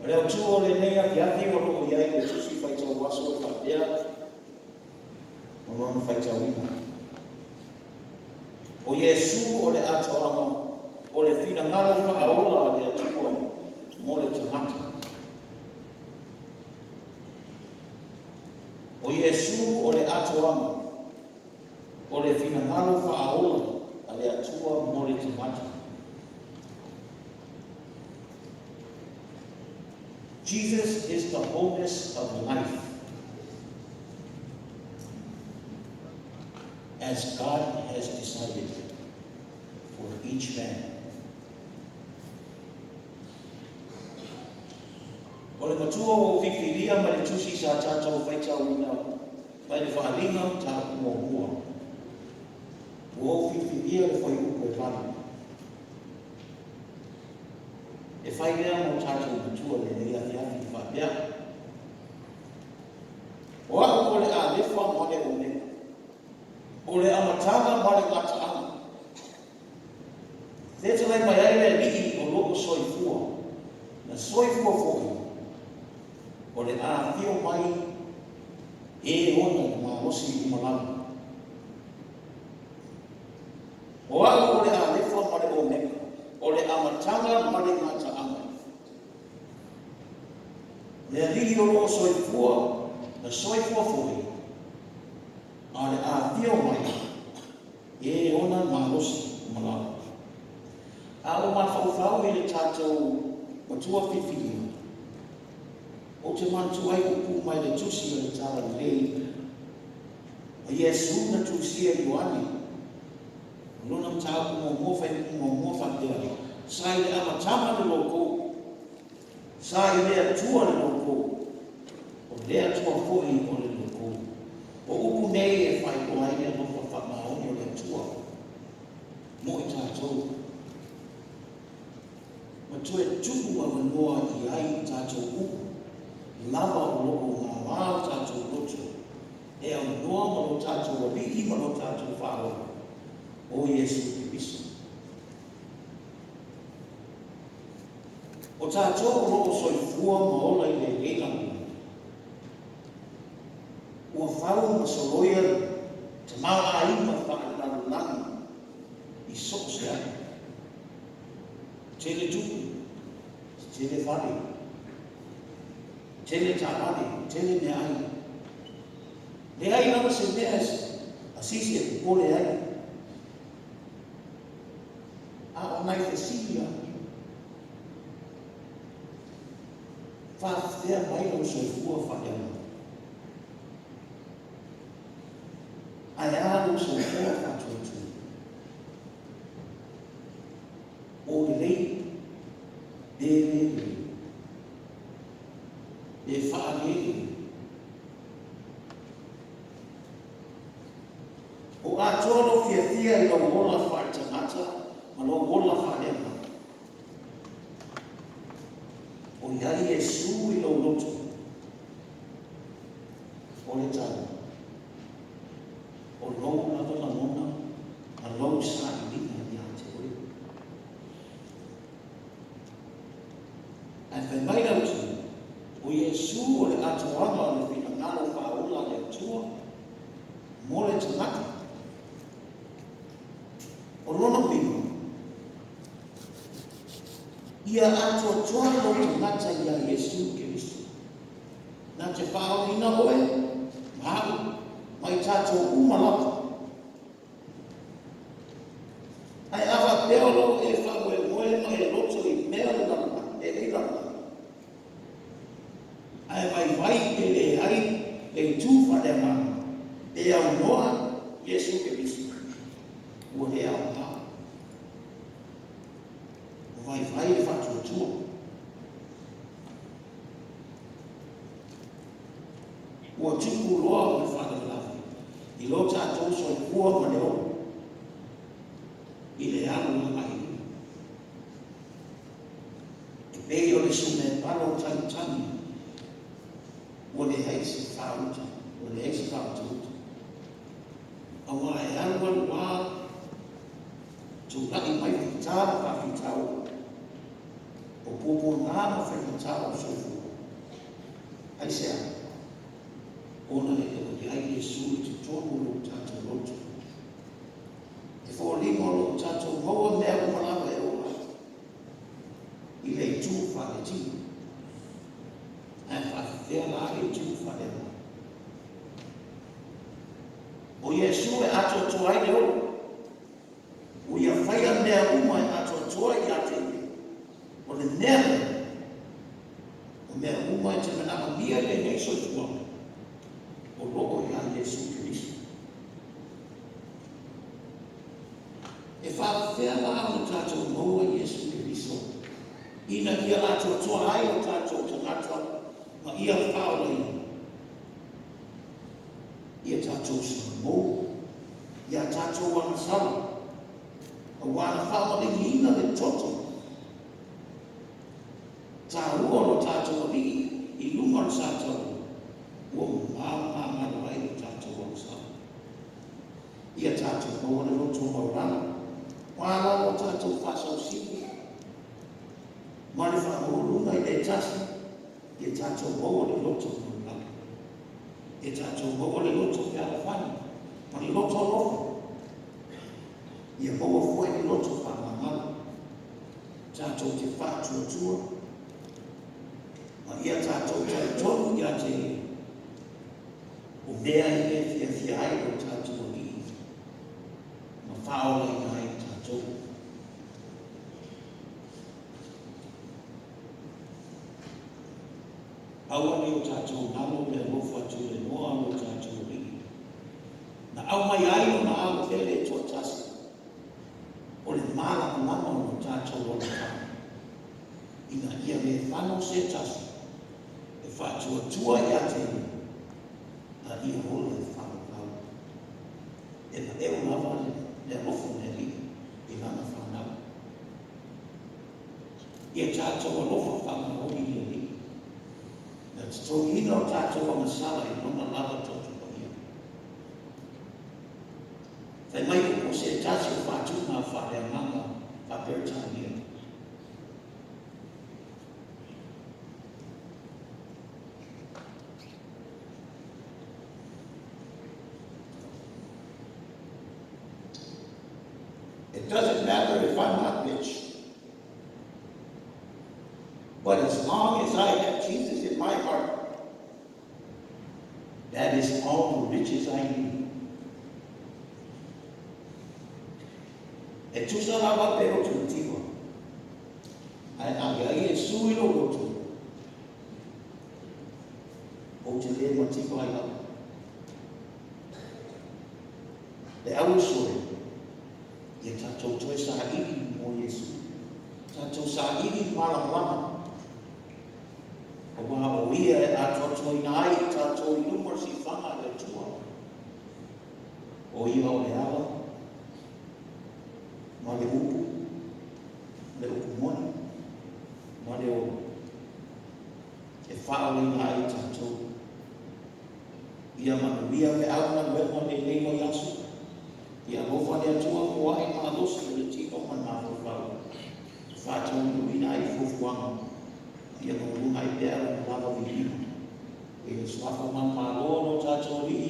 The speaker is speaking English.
Leo tu o le nei a kiaki o lo iai le tusi fai tau waso e whapea o nono fai tau ina. O Iesu o le ato anga o le whina ngara whaaola le atua mo le tamata. O Iesu o le ato anga o le whina ngara whaaola le atua mo le tamata. Jesus is the wholeness of life, as God has decided for each man. O le matua o whiwhiria ma le tusi sa tātou whaitau ina, mai le whaalinga tā kua mua. O whiwhiria le whai uko e whana. E whai rea mo tātou matua le rea whiafi whapea. O ako le a lefa ma le o ne. O le amatanga ma le ngata ana. Te lai mai aile lii o loko soifua. Na soifua fōi. O le a whio mai e ona ma osi i malama. O ako le a lefa ma le o ne. O le amatanga ma le ngata ana. Le lii o loko soifua. Na soifua fōi. A le a whio mai e ona ma osi i malama. A o mawhauwhau i le tātou matua whiwhiri. O te mantu ai upu mai le tusi o le tāra lei. A Iesu na tusia i wani. Luna mtāku mō mōwhai pēra. Sai le amatama le loko. Sai lea tua le loko. O lea tua fōi o le loko. O upu nei e whai o ai lea nofa whamaoni o le tua. Mo i tātou. Ma tue tuku a manoa i ai tātou upu, lava o loko ngā wāo tātou roto, e au noa malo tātou a liki malo tātou whāo, o Iesu Kiristo. O tātou loko soifua maola i le reirangu. Ua whau masoloia te maa aima whaalalani i soko se ai. Tele tuku, tele whare, tele tāware, tele me ai. Le ai rama se mea a sisi e kukore ai. A o nai te siria. Whaatea mai o soifua whaeama. Ai alo soifua whatuatu. O le lei, e whaarele. O a tōno whiawhia i lo wola whaitangata, ma lo wola whaeama. O iai Iesu i lo loto. O le tāna. O lou lava la mona, a lou sa i lina i a te oi. Ai mai rautu, o Iesu o le atoanga o le whina ngaro whaola le atua, mo le tamata. O rono pino, ia atua toa lo tamata ia Iesu Kiristo. Nā te whaolina oe, mahu, mai tātou umalata. Ai awa peolo e whaue moe mai e roto i mea le lana, e le lana. Ai vai e le ai le tūwha le mana. E au noa Iesu Kiristo. Ua he au ha. O vai e whatuatua. Ua tuku loa o le whanalafi. I lo tātou so kua ma le o. I le anu na mai. E pei o le sume palo tani. O le heisi whauta. O le heisi whauta uta. A wā e anu wā. Tu raki mai ki tāra whawhitau. O pupu ngā whai matao sofu. Ai sea, ona e te o te ai Yesu i te tonu lo tātou roto. E whōlingo lo tātou hoa mea o malawa e o mai. I lei tū whare tini. Ai whakawhea la e tū whare mai. O Yesu e ato toai leo. O ia whaia mea uma e ato toai i ate. O le nere. O mea uma e te manama mia le nei soifua. O loko i a Yesu Kristo. E whakawhea la o tātou maua Yesu Kristo. Ina ia ato toai o tātou tangata. Ma ia whaola i. Ia tātou sa mou. Ia tātou wana sala. A wana whaolingi ina le toto. Tā ua lo tātou alii. I lunga le tātou. Ua mā ai le tātou wana sala. Ia tātou maua le loto maurana. Wala lo tātou whasau siki. Ma le whaorunga i le tasi. Ia tātou maua le loto maurana. E tātou maua le loto pe ala whani. Ma le loto lofa. Ia maua fwai le loto whamangala. Tātou te whātua tua. Ma ia tātou tai tonu ia te o mea i e fia ai o tātou ni. Ma whaola i nai tātou. Aua ni o tātou nalo me lofa tu le noa o tātou ringi. Na au mai ai o na au tele tua tasi. O le mala mama o tātou o le kama. Ina ia me whanau se tasi. E whātua tua i ate. A ia hola e whanau kau. E na eo lava le lofa ne ri. I lana whanau. Ia tātou o lofa whanau o i ri. So ina o tātou o masala I nona lava tōtu o ia. Whai mai o se tātou o whātu ngā whare manga whapertania. It doesn't matter if I'm not rich. But as long as I have Jesus in my heart, that is all the riches I need. E tu sa lava pero tu tiwa. Ai ai e sui lo rotu. O te le matiwa ai la. Le au soi. Ia tātou toi sa iri mo Yesu. Tātou sa iri malama. O wā o ia e atoto I nai tātou I lumar si whanga le tua. O ia o le ala. Ma le upu. Le upu moni. Ma le o. E whao I nai tātou. Ia manuia me auna wema le leimo yasu. Ia lofa le atua kua I maa losi le tiko man maa whau. Whātou I nai fufuanga. Ia no lunga I pēra no lava vihima. E swafa man mālo no tātou rii